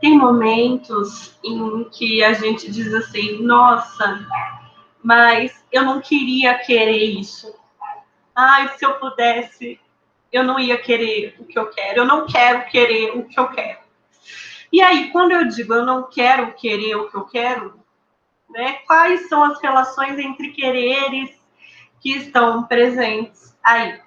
Tem momentos em que a gente diz assim, nossa, mas eu não queria querer isso. Ai, se eu pudesse, eu não ia querer o que eu quero. Eu não quero querer o que eu quero. E aí, quando eu digo eu não quero querer o que eu quero, né, quais são as relações entre quereres que estão presentes aí?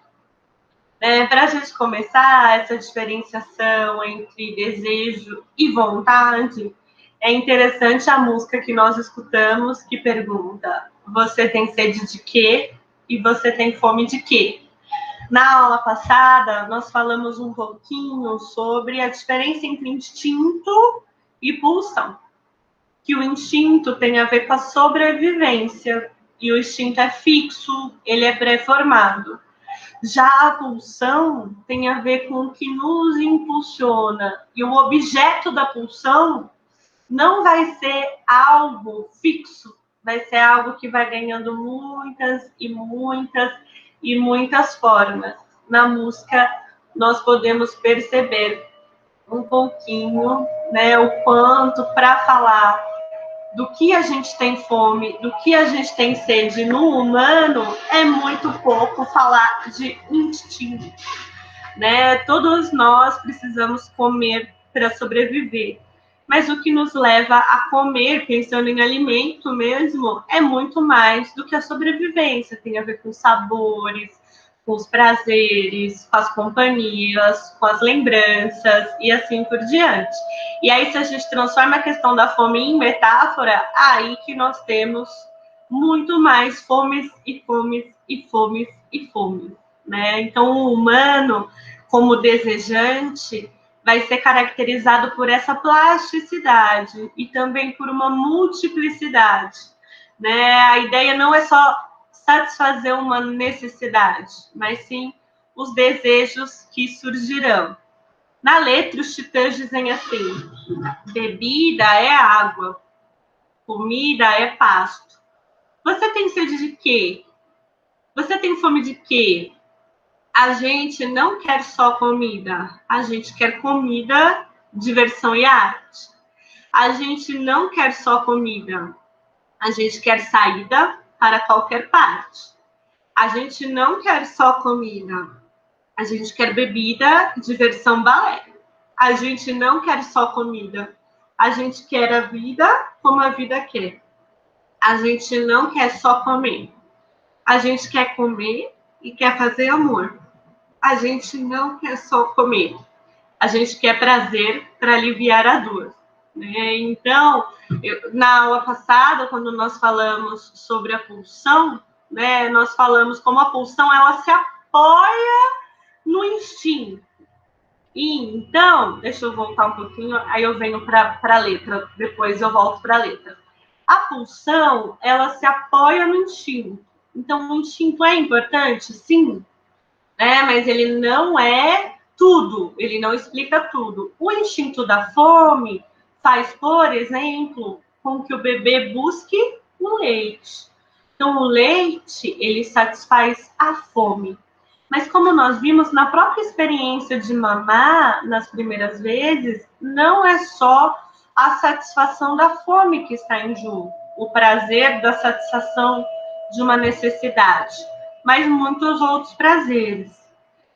Para a gente começar essa diferenciação entre desejo e vontade, é interessante a música que nós escutamos que pergunta: você tem sede de quê? E você tem fome de quê? Na aula passada, nós falamos um pouquinho sobre a diferença entre instinto e pulsão. Que o instinto tem a ver com a sobrevivência, e o instinto é fixo, ele é pré-formado. Já a pulsão tem a ver com o que nos impulsiona, e o objeto da pulsão não vai ser algo fixo, vai ser algo que vai ganhando muitas e muitas e muitas formas. Na música, nós podemos perceber um pouquinho, né, o quanto para falar do que a gente tem fome, do que a gente tem sede no humano, é muito pouco falar de instinto, né? Todos nós precisamos comer para sobreviver. Mas o que nos leva a comer, pensando em alimento mesmo, é muito mais do que a sobrevivência. Tem a ver com sabores, com os prazeres, com as companhias, com as lembranças e assim por diante. E aí, se a gente transforma a questão da fome em metáfora, aí que nós temos muito mais fomes e fomes e fomes e fomes, né? Então, o humano, como desejante, vai ser caracterizado por essa plasticidade e também por uma multiplicidade, né? A ideia não é só satisfazer uma necessidade, mas sim os desejos que surgirão. Na letra, os Titãs dizem assim: bebida é água, comida é pasto. Você tem sede de quê? Você tem fome de quê? A gente não quer só comida, a gente quer comida, diversão e arte. A gente não quer só comida, a gente quer saída para qualquer parte. A gente não quer só comida, a gente quer bebida, diversão, balé. A gente não quer só comida, a gente quer a vida como a vida quer. A gente não quer só comer, a gente quer comer e quer fazer amor. A gente não quer só comer, a gente quer prazer para aliviar a dor, né? Então, na aula passada, quando nós falamos sobre a pulsão, né, nós falamos como a pulsão ela se apoia no instinto. E então, deixa eu voltar um pouquinho, aí eu venho para a letra, depois eu volto para a letra. A pulsão, ela se apoia no instinto. Então, o instinto é importante? Sim, né? Mas ele não é tudo, ele não explica tudo. O instinto da fome faz, por exemplo, com que o bebê busque o leite. Então, o leite, ele satisfaz a fome. Mas como nós vimos na própria experiência de mamar, nas primeiras vezes, não é só a satisfação da fome que está em jogo, o prazer da satisfação de uma necessidade, mas muitos outros prazeres.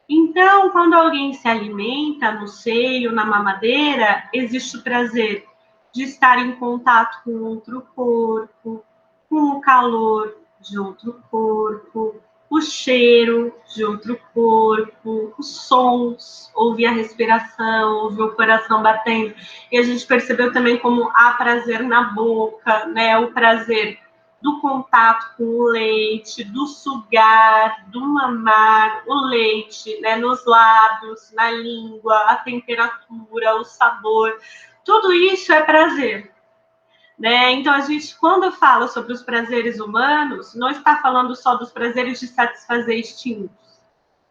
Então, quando alguém se alimenta no seio, na mamadeira, existe o prazer de estar em contato com outro corpo, com o calor de outro corpo, o cheiro de outro corpo, os sons, ouvir a respiração, ouvir o coração batendo. E a gente percebeu também como há prazer na boca, né? O prazer do contato com o leite, do sugar, do mamar o leite, né, nos lábios, na língua, a temperatura, o sabor, tudo isso é prazer, né? Então a gente, quando fala sobre os prazeres humanos, não está falando só dos prazeres de satisfazer instintos,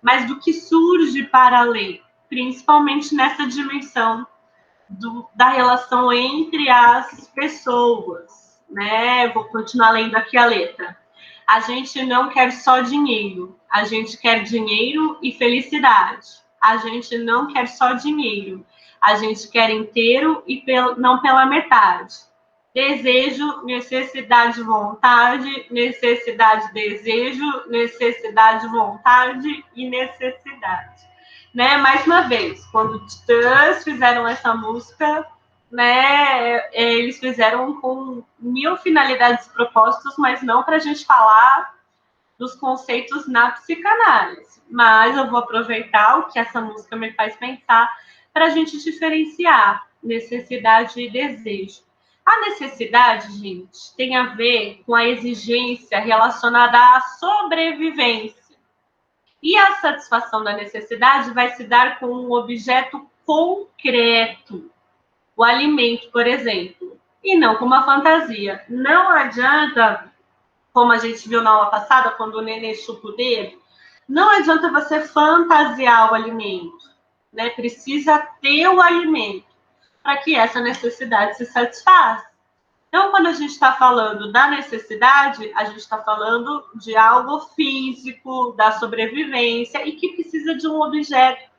mas do que surge para além, principalmente nessa dimensão da relação entre as pessoas, né? Vou continuar lendo aqui a letra. A gente não quer só dinheiro, a gente quer dinheiro e felicidade. a gente não quer só dinheiro. A gente quer inteiro e não pela metade. Desejo, necessidade, vontade, necessidade, desejo, necessidade, vontade e necessidade. Né? Mais uma vez, quando os Titãs fizeram essa música, né, eles fizeram com 1000 finalidades e propósitos, mas não para a gente falar dos conceitos na psicanálise. Mas eu vou aproveitar o que essa música me faz pensar para a gente diferenciar necessidade e desejo. A necessidade, gente, tem a ver com a exigência relacionada à sobrevivência. E a satisfação da necessidade vai se dar com um objeto concreto, o alimento, por exemplo, e não com uma fantasia. Não adianta, como a gente viu na aula passada, quando o neném chupa o dedo, não adianta você fantasiar o alimento, né? Precisa ter o alimento para que essa necessidade se satisfaça. Então, quando a gente está falando da necessidade, a gente está falando de algo físico, da sobrevivência e que precisa de um objeto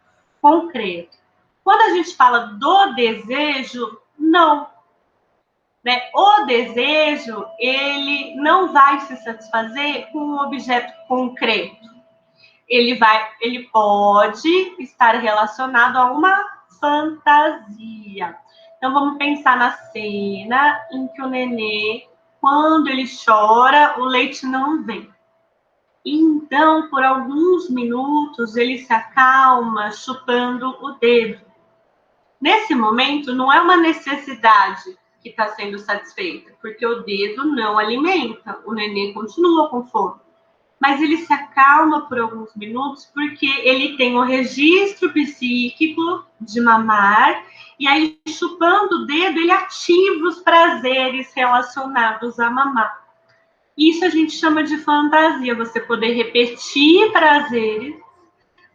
concreto. Quando a gente fala do desejo, não. Né? O desejo, ele não vai se satisfazer com um objeto concreto. Ele pode estar relacionado a uma fantasia. Então, vamos pensar na cena em que o nenê, quando ele chora, o leite não vem. Então, por alguns minutos, ele se acalma chupando o dedo. Nesse momento, não é uma necessidade que está sendo satisfeita, porque o dedo não alimenta, o nenê continua com fome. Mas ele se acalma por alguns minutos porque ele tem o registro psíquico de mamar, e aí, chupando o dedo, ele ativa os prazeres relacionados a mamar. Isso a gente chama de fantasia, você poder repetir prazeres,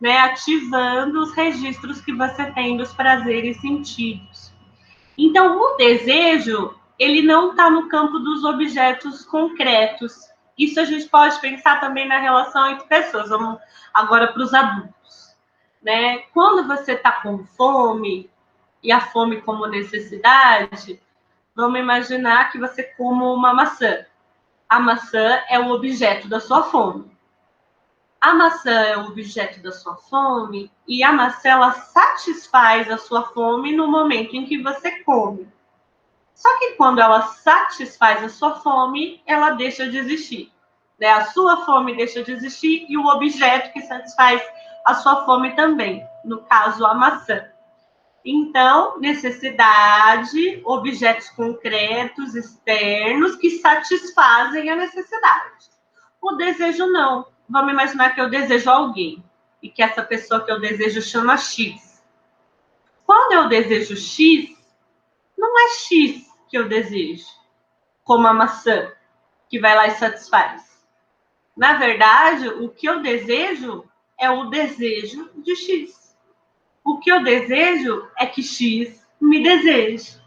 né, ativando os registros que você tem dos prazeres sentidos. Então, o desejo, ele não está no campo dos objetos concretos. Isso a gente pode pensar também na relação entre pessoas. Vamos agora para os adultos. Né? Quando você está com fome, e a fome como necessidade, vamos imaginar que você come uma maçã. A maçã é o objeto da sua fome. A maçã é o objeto da sua fome e a maçã, ela satisfaz a sua fome no momento em que você come. Só que quando ela satisfaz a sua fome, ela deixa de existir. Né? A sua fome deixa de existir e o objeto que satisfaz a sua fome também, no caso, a maçã. Então, necessidade, objetos concretos, externos, que satisfazem a necessidade. O desejo não. Vamos imaginar que eu desejo alguém e que essa pessoa que eu desejo chama X. Quando eu desejo X, não é X que eu desejo, como a maçã, que vai lá e satisfaz. Na verdade, o que eu desejo é o desejo de X. O que eu desejo é que X me deseje.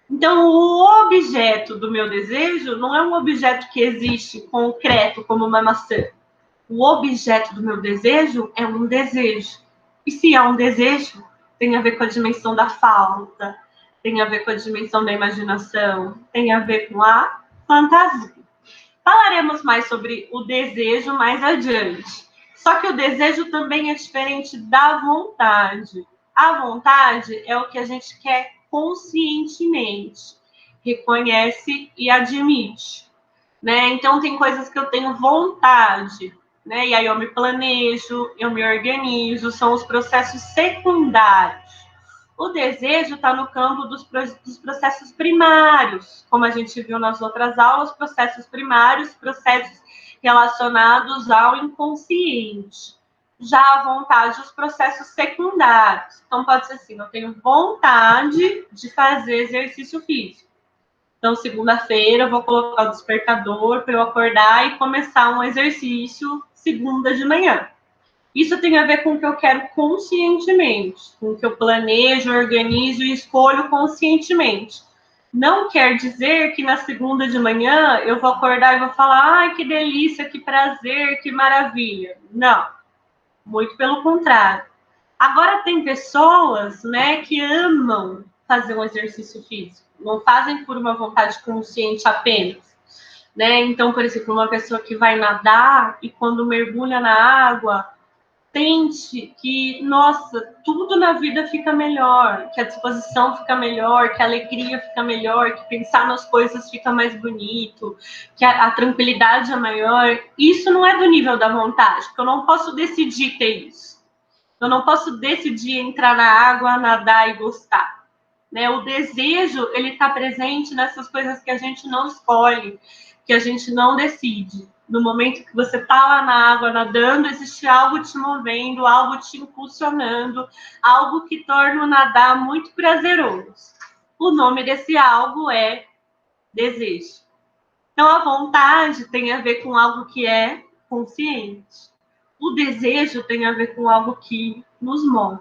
Então, o objeto do meu desejo não é um objeto que existe concreto como uma maçã. O objeto do meu desejo é um desejo. E se é um desejo, tem a ver com a dimensão da falta, tem a ver com a dimensão da imaginação, tem a ver com a fantasia. Falaremos mais sobre o desejo mais adiante. Só que o desejo também é diferente da vontade. A vontade é o que a gente quer conscientemente, reconhece e admite. Né? Então, tem coisas que eu tenho vontade, né? E aí eu me planejo, eu me organizo, são os processos secundários. O desejo está no campo dos processos primários, como a gente viu nas outras aulas, processos primários, processos relacionados ao inconsciente. Já a vontade, os processos secundários. Então, pode ser assim, eu tenho vontade de fazer exercício físico. Então, segunda-feira, eu vou colocar o despertador para eu acordar e começar um exercício segunda de manhã. Isso tem a ver com o que eu quero conscientemente, com o que eu planejo, organizo e escolho conscientemente. Não quer dizer que na segunda de manhã eu vou acordar e vou falar, ai, que delícia, que prazer, que maravilha. Não, muito pelo contrário. Agora, tem pessoas, né, que amam fazer um exercício físico, não fazem por uma vontade consciente apenas, né? Então, por exemplo, uma pessoa que vai nadar e quando mergulha na água, sente que, nossa, tudo na vida fica melhor, que a disposição fica melhor, que a alegria fica melhor, que pensar nas coisas fica mais bonito, que a tranquilidade é maior. Isso não é do nível da vontade, porque eu não posso decidir ter isso. Eu não posso decidir entrar na água, nadar e gostar. Né? O desejo, ele está presente nessas coisas que a gente não escolhe, que a gente não decide. No momento que você está lá na água nadando, existe algo te movendo, algo te impulsionando, algo que torna o nadar muito prazeroso. O nome desse algo é desejo. Então, a vontade tem a ver com algo que é consciente. O desejo tem a ver com algo que nos move.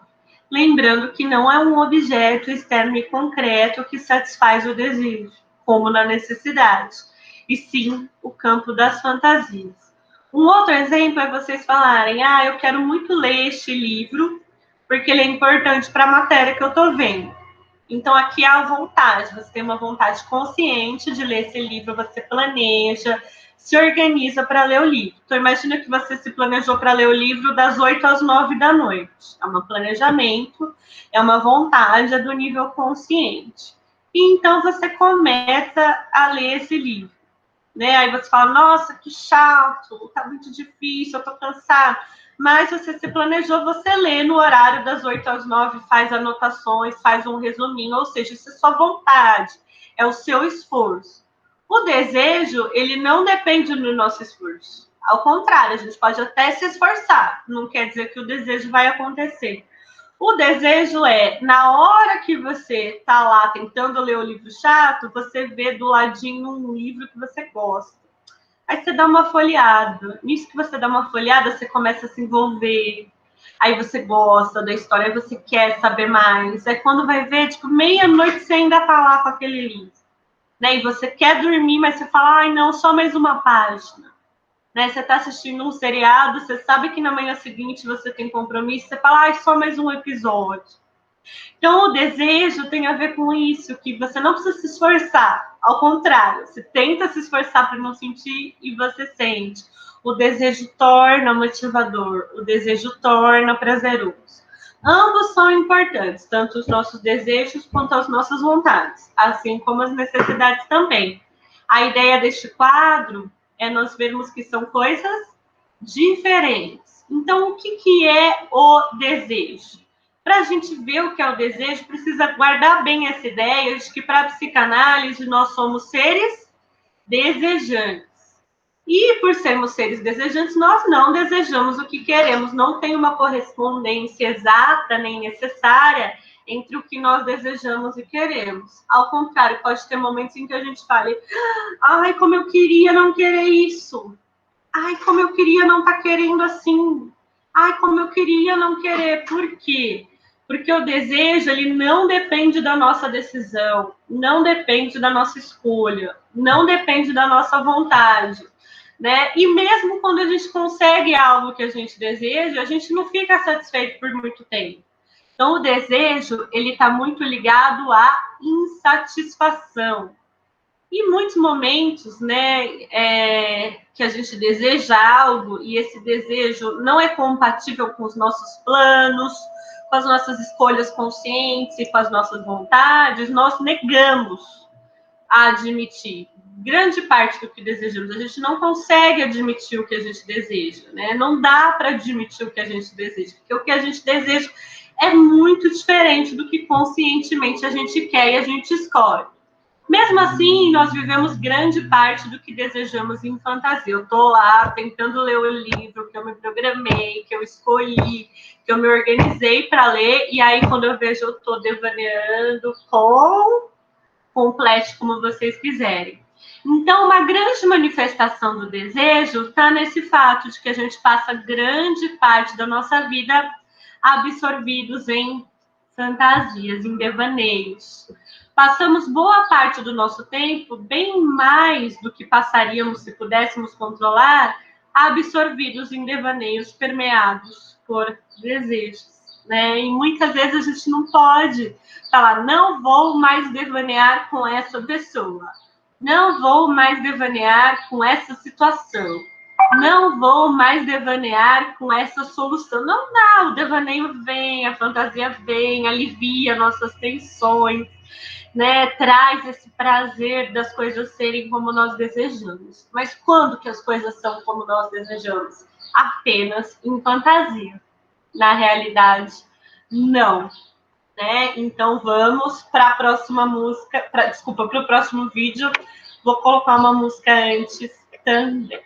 Lembrando que não é um objeto externo e concreto que satisfaz o desejo, como na necessidade, e sim o campo das fantasias. Um outro exemplo é vocês falarem: eu quero muito ler este livro, porque ele é importante para a matéria que eu estou vendo. Então, aqui há a vontade, você tem uma vontade consciente de ler esse livro, você planeja, se organiza para ler o livro. Então, imagina que você se planejou para ler o livro das 8 às 9 da noite. É um planejamento, é uma vontade, é do nível consciente. E então, você começa a ler esse livro. Né? Aí você fala, nossa, que chato, tá muito difícil, eu tô cansado. Mas você se planejou, você lê no horário das 8 às 9, faz anotações, faz um resuminho, ou seja, isso é sua vontade, é o seu esforço. O desejo, ele não depende do nosso esforço. Ao contrário, a gente pode até se esforçar, não quer dizer que o desejo vai acontecer. O desejo é, na hora que você está lá tentando ler o livro chato, você vê do ladinho um livro que você gosta. Aí você dá uma folheada. Nisso que você dá uma folheada, você começa a se envolver. Aí você gosta da história, aí você quer saber mais. Aí quando vai ver, tipo, meia-noite você ainda tá lá com aquele livro. Né? E você quer dormir, mas você fala, ai não, só mais uma página. Né? Você está assistindo um seriado, você sabe que na manhã seguinte você tem compromisso, você fala, só mais um episódio. Então, o desejo tem a ver com isso, que você não precisa se esforçar. Ao contrário, você tenta se esforçar para não sentir e você sente. O desejo torna motivador, o desejo torna prazeroso. Ambos são importantes, tanto os nossos desejos quanto as nossas vontades, assim como as necessidades também. A ideia deste quadro é nós vermos que são coisas diferentes. Então, o que é o desejo? Para a gente ver o que é o desejo, precisa guardar bem essa ideia de que, para a psicanálise, nós somos seres desejantes. E, por sermos seres desejantes, nós não desejamos o que queremos. Não tem uma correspondência exata nem necessária entre o que nós desejamos e queremos. Ao contrário, pode ter momentos em que a gente fale: ai, como eu queria não querer isso. Ai, como eu queria não estar querendo assim. Ai, como eu queria não querer. Por quê? Porque o desejo, ele não depende da nossa decisão, não depende da nossa escolha, não depende da nossa vontade, né? E mesmo quando a gente consegue algo que a gente deseja, a gente não fica satisfeito por muito tempo. Então, o desejo, ele está muito ligado à insatisfação. E muitos momentos, né, que a gente deseja algo e esse desejo não é compatível com os nossos planos, com as nossas escolhas conscientes e com as nossas vontades, nós negamos a admitir grande parte do que desejamos. A gente não consegue admitir o que a gente deseja, né? Não dá para admitir o que a gente deseja, porque o que a gente deseja é muito diferente do que conscientemente a gente quer e a gente escolhe. Mesmo assim, nós vivemos grande parte do que desejamos em fantasia. Eu estou lá tentando ler o livro que eu me programei, que eu escolhi, que eu me organizei para ler, e aí quando eu vejo eu estou devaneando complete como vocês quiserem. Então, uma grande manifestação do desejo está nesse fato de que a gente passa grande parte da nossa vida absorvidos em fantasias, em devaneios. Passamos boa parte do nosso tempo, bem mais do que passaríamos se pudéssemos controlar, absorvidos em devaneios permeados por desejos. né? E muitas vezes a gente não pode falar, não vou mais devanear com essa pessoa, não vou mais devanear com essa situação, não vou mais devanear com essa solução. Não dá, o devaneio vem, a fantasia vem, alivia nossas tensões, né? Traz esse prazer das coisas serem como nós desejamos. Mas quando que as coisas são como nós desejamos? Apenas em fantasia. Na realidade, não. Né? Então vamos para a próxima música, desculpa, para o próximo vídeo. Vou colocar uma música antes também.